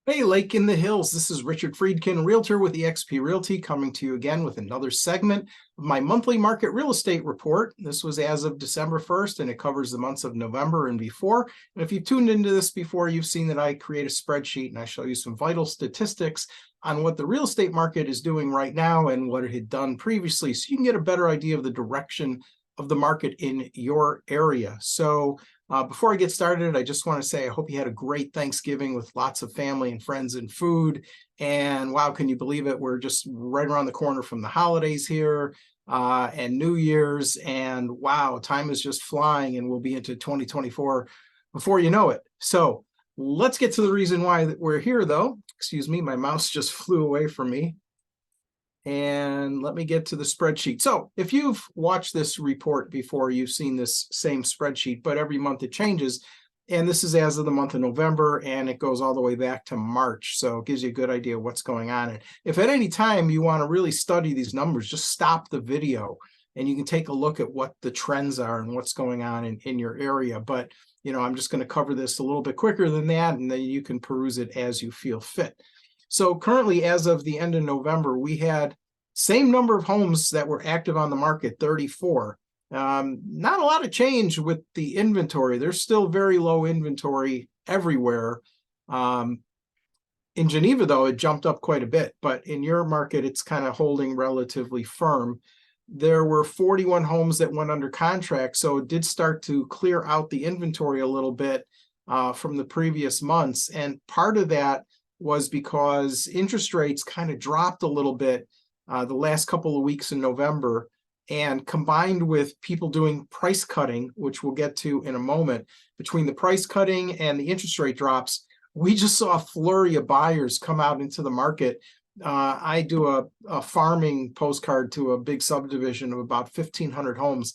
Hey, Lake in the Hills. This is Richard Freedkin, Realtor with eXp Realty, coming to you again with another segment of my monthly market real estate report. This was as of December 1st, and it covers the months of November and before. And if you've tuned into this before, you've seen that I create a spreadsheet and I show you some vital statistics on what the real estate market is doing right now and what it had done previously, so you can get a better idea of the direction of the market in your area. So before I get started, I just want to say I hope you had a great Thanksgiving with lots of family and friends and food. And wow, can you believe it? We're just right around the corner from the holidays here and New Year's. And wow, time is just flying, and we'll be into 2024 before you know it. So let's get to the reason why we're here, though. Excuse me, my mouse just flew away from me. And let me get to the spreadsheet. So if you've watched this report before, you've seen this same spreadsheet, but every month it changes. And this is as of the month of November, and it goes all the way back to March. So it gives you a good idea of what's going on. And if at any time you want to really study these numbers, just stop the video and you can take a look at what the trends are and what's going on in your area. But, you know, I'm just going to cover this a little bit quicker than that, and then you can peruse it as you feel fit. So currently, as of the end of November, we had same number of homes that were active on the market, 34. Not a lot of change with the inventory. There's still very low inventory everywhere. In Geneva, though, it jumped up quite a bit, but in your market, it's kind of holding relatively firm. There were 41 homes that went under contract, so it did start to clear out the inventory a little bit from the previous months. And part of that was because interest rates kind of dropped a little bit the last couple of weeks in November, and combined with people doing price cutting, which we'll get to in a moment, between the price cutting and the interest rate drops, we just saw a flurry of buyers come out into the market. I do a farming postcard to a big subdivision of about 1,500 homes,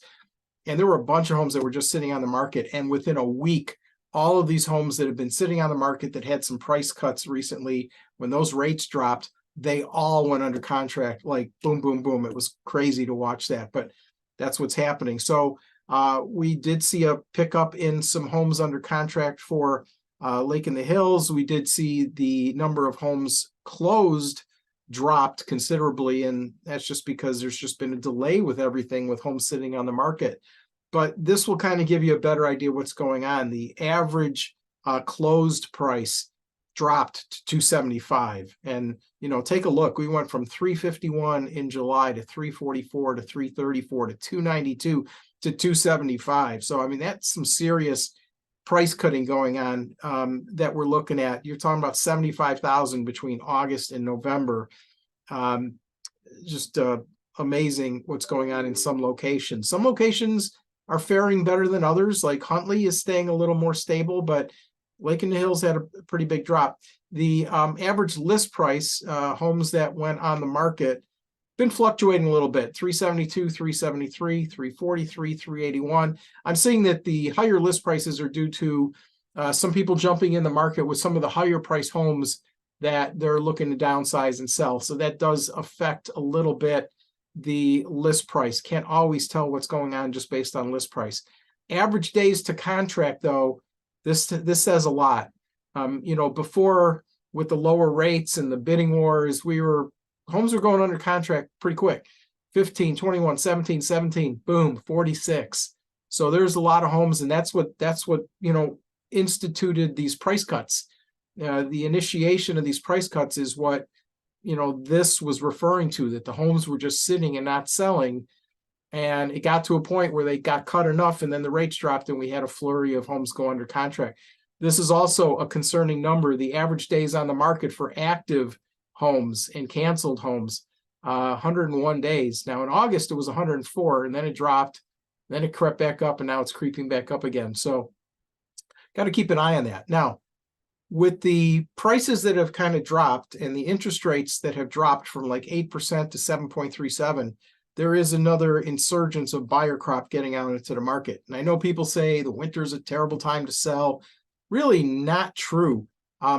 and there were a bunch of homes that were just sitting on the market. And within a week, all of these homes that have been sitting on the market that had some price cuts recently, when those rates dropped, they all went under contract, like boom, boom, boom. It was crazy to watch that, but that's what's happening. So we did see a pickup in some homes under contract for Lake in the Hills. We did see the number of homes closed dropped considerably, and that's just because there's just been a delay with everything with homes sitting on the market. But this will kind of give you a better idea what's going on. The average closed price dropped to 275, and you know, take a look. We went from 351 in July to 344 to 334 to 292 to 275. So I mean, that's some serious price cutting going on that we're looking at. You're talking about 75,000 between August and November. Just amazing what's going on in some locations. Some locations are faring better than others, like Huntley is staying a little more stable, but Lake in the Hills had a pretty big drop. The average list price, homes that went on the market, been fluctuating a little bit, 372, 373, 343, 381. I'm seeing that the higher list prices are due to some people jumping in the market with some of the higher price homes that they're looking to downsize and sell. So that does affect a little bit the list price. Can't always tell what's going on just based on list price. Average days to contract, though, this says a lot. You know, before, with the lower rates and the bidding wars, homes were going under contract pretty quick. 15, 21, 17, 17, boom, 46. So there's a lot of homes, and that's what you know, instituted these price cuts. The initiation of these price cuts is what, you know, this was referring to, that the homes were just sitting and not selling. And it got to a point where they got cut enough, and then the rates dropped, and we had a flurry of homes go under contract. This is also a concerning number. The average days on the market for active homes and canceled homes, 101 days. Now in August, it was 104, and then it dropped, then it crept back up, and now it's creeping back up again. So got to keep an eye on that. Now, with the prices that have kind of dropped and the interest rates that have dropped from like 8% to 7.37, there is another insurgence of buyer crop getting out into the market. And I know people say the winter's a terrible time to sell. Really not true.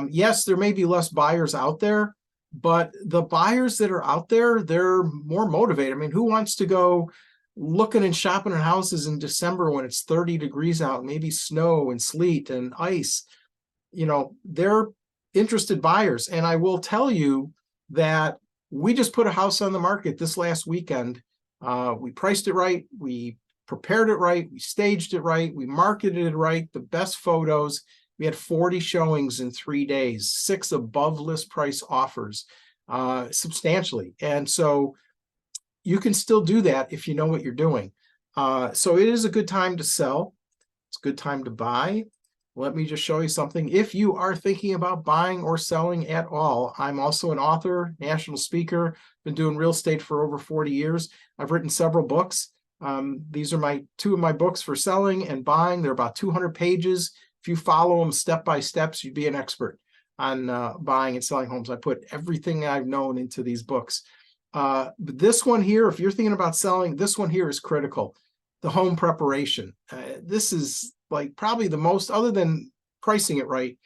Yes, there may be less buyers out there, but the buyers that are out there, they're more motivated. I mean, who wants to go looking and shopping at houses in December when it's 30 degrees out, maybe snow and sleet and ice? You know, they're interested buyers. And I will tell you that we just put a house on the market this last weekend. We priced it right. We prepared it right. We staged it right. We marketed it right. The best photos. We had 40 showings in 3 days, 6 above list price offers, substantially. And so you can still do that if you know what you're doing. So it is a good time to sell. It's a good time to buy. Let me just show you something. If you are thinking about buying or selling at all, I'm also an author, national speaker, been doing real estate for over 40 years. I've written several books. These are two of my books for selling and buying. They're about 200 pages. If you follow them step by steps, you'd be an expert on buying and selling homes. I put everything I've known into these books. But this one here, if you're thinking about selling, this one here is critical. The home preparation. This is like probably the most, other than pricing it right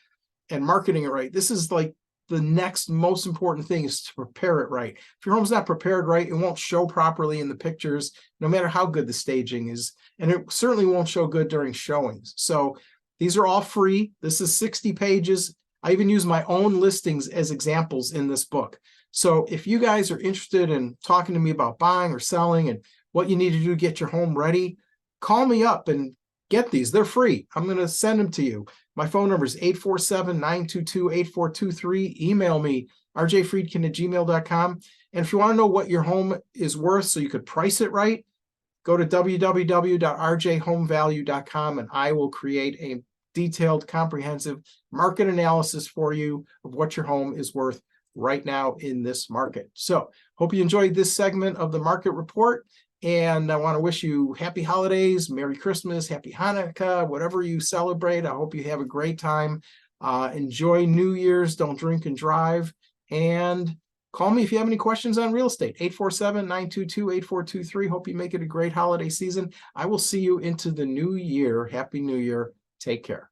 and marketing it right, this is like the next most important thing is to prepare it right. If your home's not prepared right, it won't show properly in the pictures, no matter how good the staging is. And it certainly won't show good during showings. So these are all free. This is 60 pages. I even use my own listings as examples in this book. So if you guys are interested in talking to me about buying or selling and what you need to do to get your home ready, call me up and get these. They're free. I'm going to send them to you. My phone number is 847-922-8423. Email me, rjfreedkin@gmail.com. And if you want to know what your home is worth so you could price it right, go to www.rjhomevalue.com and I will create a detailed, comprehensive market analysis for you of what your home is worth right now in this market. So hope you enjoyed this segment of the market report. And I want to wish you happy holidays, Merry Christmas, Happy Hanukkah, whatever you celebrate. I hope you have a great time. Enjoy New Year's. Don't drink and drive. And call me if you have any questions on real estate. 847-922-8423. Hope you make it a great holiday season. I will see you into the new year. Happy New Year. Take care.